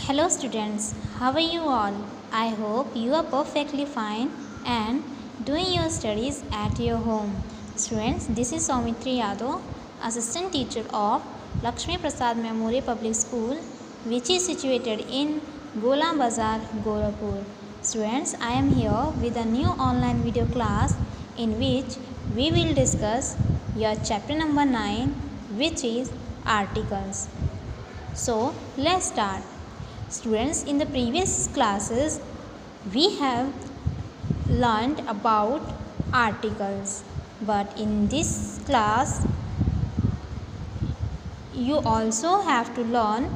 Hello students, how are you all? I hope you are perfectly fine and doing your studies at your home. Students, this is Saumitri Yadav, Assistant Teacher of Lakshmi Prasad Memorial Public School, which is situated in Gola Bazar, Gorakhpur. Students, I am here with a new online video class in which we will discuss your chapter number 9, which is articles. So, let's start. Students, in the previous classes, we have learned about articles, but in this class, you also have to learn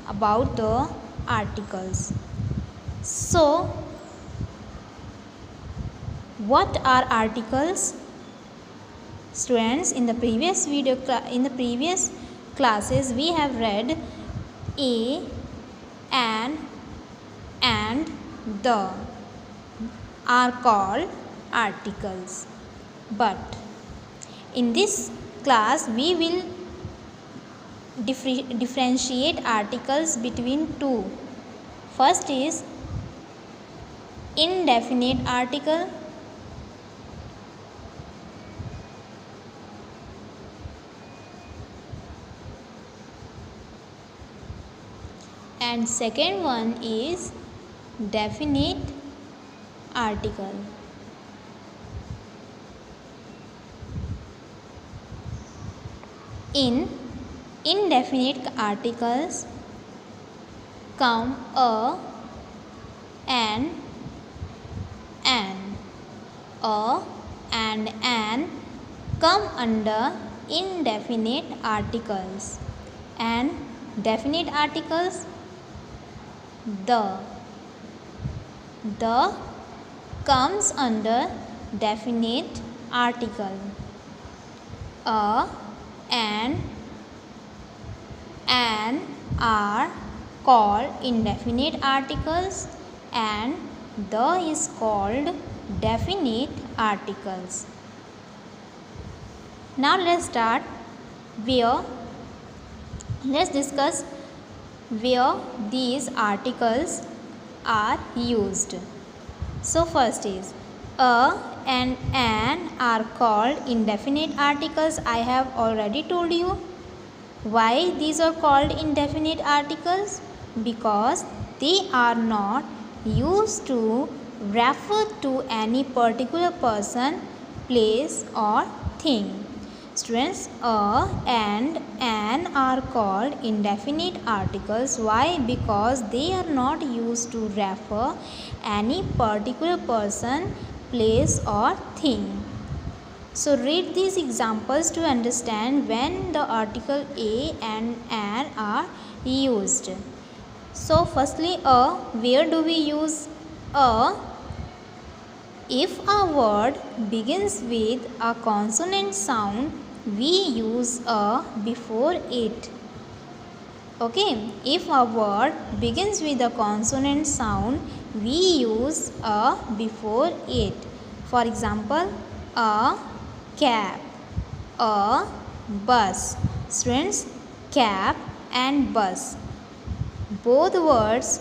about the articles. So, what are articles? Students, in the previous classes, we have read a, an, and the are called articles. But in this class, we will differentiate articles between two. First is indefinite article and second one is definite article. In indefinite articles come a, an, a and an come under indefinite articles, and definite articles the comes under definite article. A, an are called indefinite articles and the is called definite articles. Now let's discuss where these articles are used. So first is a and an are called indefinite articles. I have already told you why these are called indefinite articles, because they are not used to refer to any particular person, place or thing. Students, a and an are called indefinite articles. Why? Because they are not used to refer any particular person, place or thing. So read these examples to understand when the article a and an are used. So firstly, a, where do we use a? If a word begins with a consonant sound, we use a before it. Okay, if a word begins with a consonant sound, we use a before it. For example, a cab, a bus. Students, cab and bus, both words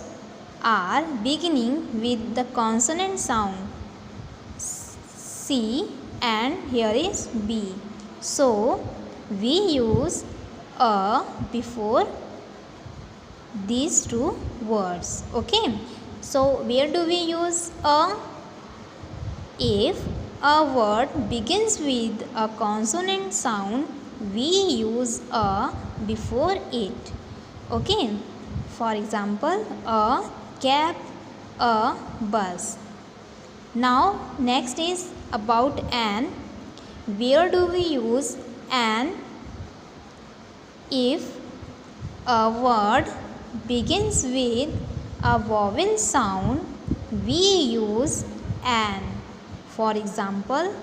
are beginning with the consonant sound C and here is B. So, we use a before these two words. Okay. So, where do we use a? If a word begins with a consonant sound, we use a before it. Okay. For example, a cab, a bus. Now, next is about an. Where do we use an? If a word begins with a vowel sound, we use an. For example,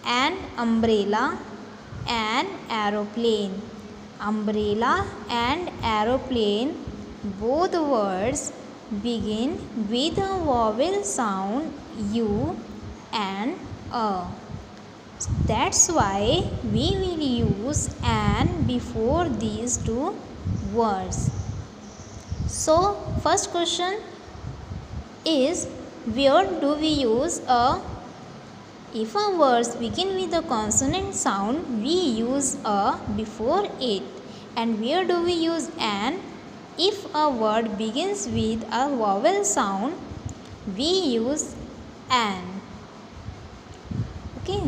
an umbrella, an aeroplane. Umbrella and aeroplane, both words begin with a vowel sound u and a. That's why we will use an before these two words. So first question is, where do we use a? If our words begin with a consonant sound, we use a before it. And where do we use an? If a word begins with a vowel sound, we use an. Okay.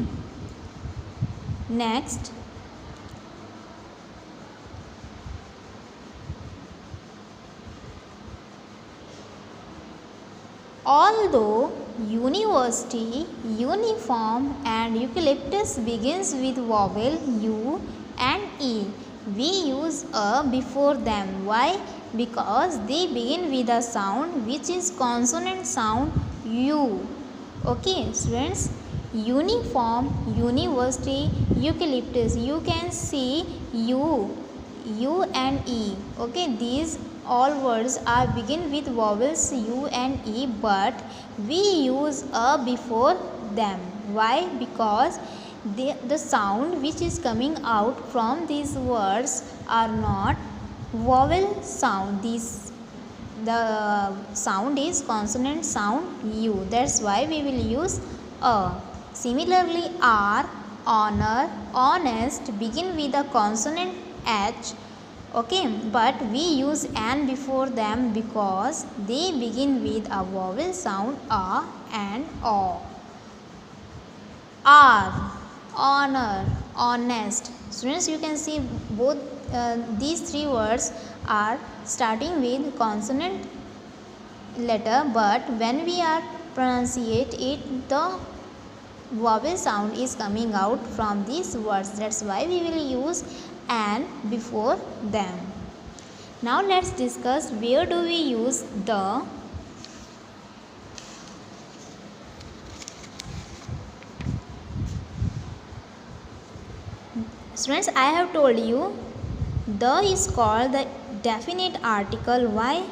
Next, although university, uniform and eucalyptus begins with vowel U and E, we use a before them. Why? Because they begin with a sound which is consonant sound U. Okay students, uniform, university, eucalyptus, you can see U and E. Okay, these all words are begin with vowels U and E, but we use a before them. Why? Because the sound which is coming out from these words are not vowel sound. The sound is consonant sound U. That's why we will use a. Similarly, R, honor, honest begin with a consonant H. Okay, but we use an before them because they begin with a vowel sound A and O. R, honor, honest. Students, you can see both these three words are starting with consonant letter, but when we are pronunciate it, the vowel sound is coming out from these words. That's why we will use an before them. Now let's discuss, where do we use the? Students, I have told you the is called the definite article. Why?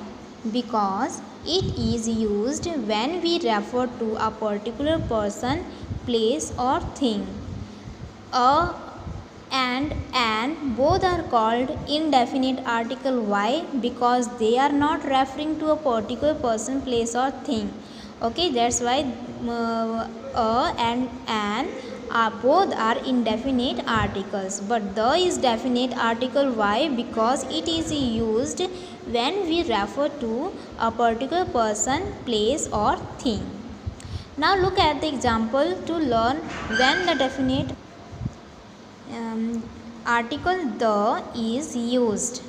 Because it is used when we refer to a particular person, place or thing. A and an both are called indefinite article. Why? Because they are not referring to a particular person, place or thing. Okay, that's why a and an both are indefinite articles, but the is definite article. Why? Because it is used when we refer to a particular person, place or thing. Now look at the example to learn when the definite article the is used.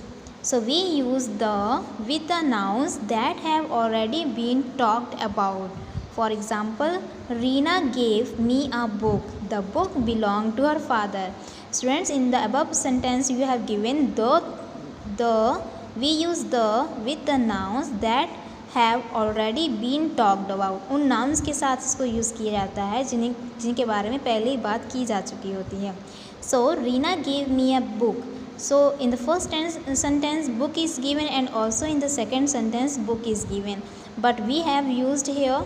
So we use the with the nouns that have already been talked about. For example, Reena gave me a book. The book belonged to her father. Students, in the above sentence you have given the we use the with the nouns that have already been talked about. उन nouns के साथ इसको use किया जाता है जिनके बारे में पहले ही बात की जा चुकी होती है. So Reena gave me a book. So in the first sentence book is given, and also in the second sentence book is given, but we have used here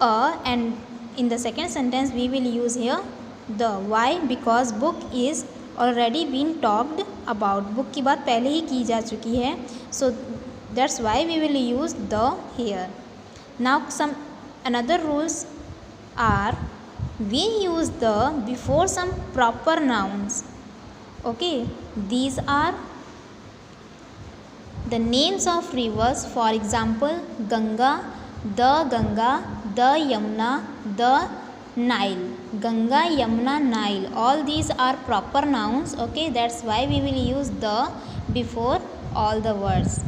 a, and in the second sentence we will use here the. Why? Because book is already been talked about. Book की बात पहले ही की जा चुकी है. So that's why we will use the here. Now some another rules are, we use the before some proper nouns. Okay, these are the names of rivers. For example, Ganga, the Yamuna, the Nile. Ganga, Yamuna, Nile, all these are proper nouns. Okay, that's why we will use the before all the words.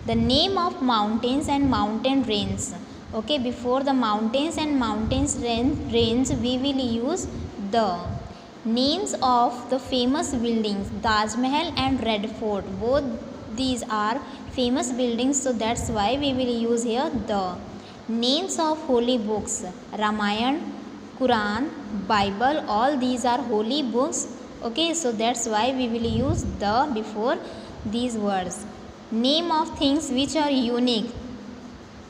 The name of mountains and mountain ranges. Okay, before the mountains and mountains range we will use the. Names of the famous buildings, Taj Mahal and Red Fort, both these are famous buildings, so that's why we will use here the. Names of holy books, Ramayana, Quran, Bible, all these are holy books. Okay, so that's why we will use the before these words. Name of things which are unique.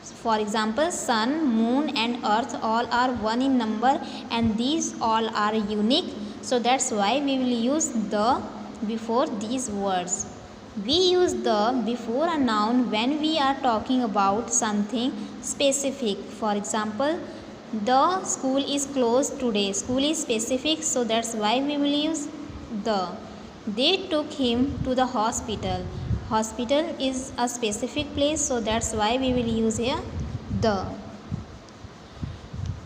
For example, sun, moon and earth all are one in number, and these all are unique. So that's why we will use the before these words. We use the before a noun when we are talking about something specific. For example, the school is closed today. School is specific, so that's why we will use the. They took him to the hospital. Hospital is a specific place, so that's why we will use here the.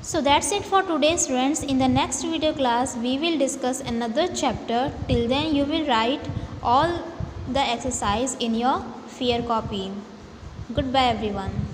So that's it for today, students. In the next video class, we will discuss another chapter. Till then, you will write all the exercise in your fair copy. Goodbye, everyone.